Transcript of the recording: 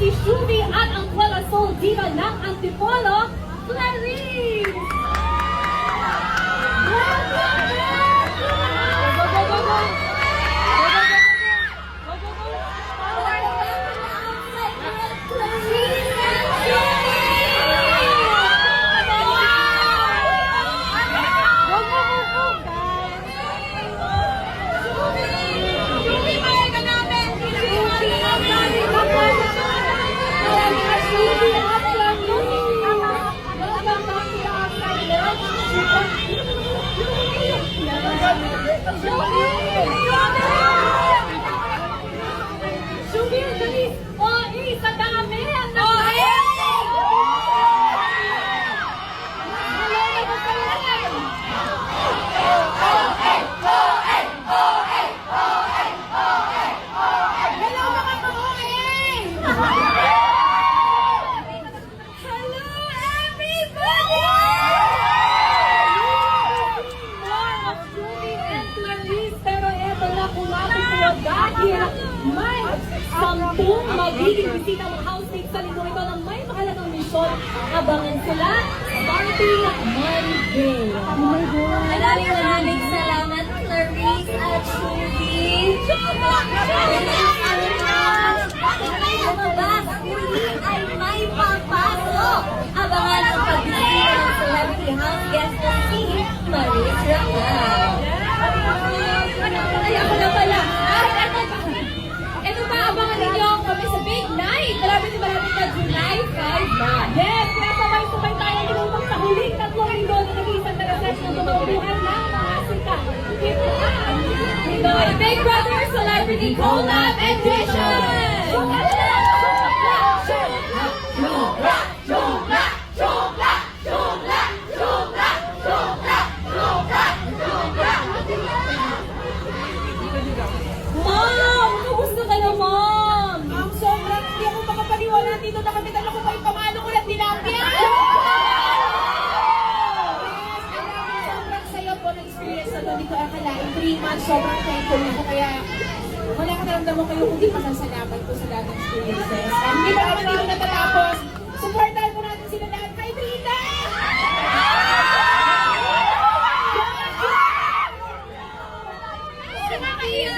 si Shubi at ang Kuala Soul Diva ng Antipolo, Clarice! Welcome back! Go, go, go, go! Go, go, go, go! Go, go, go! Clarice and Shubi! Go, go, go, go, guys! Shubi, maya ka namin! Shubi, dahil may 10 magiging bisita ng housemates sa linggo ito na may mahalagang misyon. Abangan sila starting Monday. Maraming salamat, Clarice at Shubi. Lumabas, uli ay may papasok. Abangan ang pagbisita ng celebrity house guest na si Maris Racal. Ay, ako na pala. Ito pa, abangan ninyo kami sa big night. Malapit na July 5 na. Yes, kaya sabay-sabay tayo lumutang sa huling 3 linggo na nag-iisang talagas ng tumuluhan ng mga sikat. Ito ang Big Brother Celebrity Collab Edition! Ma'am! Kamusta ka na, ma'am? Ma'am, sobrang hindi ako makapaniwala dito na kami dalawa ko pa ipamalo ko ng tilapia. Sobrang saya po ng experience na doon. Hindi ko akalain. 3 months, sobrang thankful ako. Kaya wala ka naramdaman kayo kung di pasasalamat ko sa lahat ng experiences. And hindi pa naman dito natatapos. Supportahan po natin sila lahat. Kay Brita! Nakakaiyak!